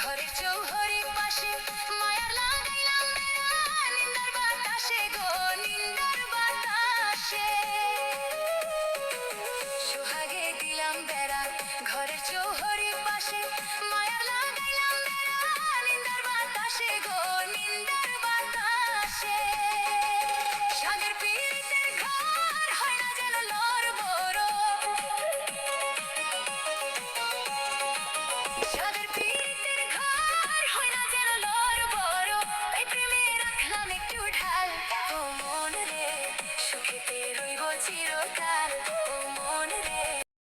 ঘরের চৌহরির পাশে মায়ার লাগাইলাম বেড়া, নিন্দার বাতাসে গো নিন্দার বাতাসে সোহাগে দিলাম বেড়া। ঘরের চৌহরির পাশে মায়ার লাগাইলাম বেড়া, নিন্দার বাতাসে গো নিন্দার বাতাসে সাগের পীড়িতের ঘর হয় না যেন লড়বড়, সাগের পীড়িতের ঘর হয় না যেন লড়বড়, তাই প্রেমে রাখলাম একটু ঢাল। ও মন রে সুখেতে রইব চিরকাল।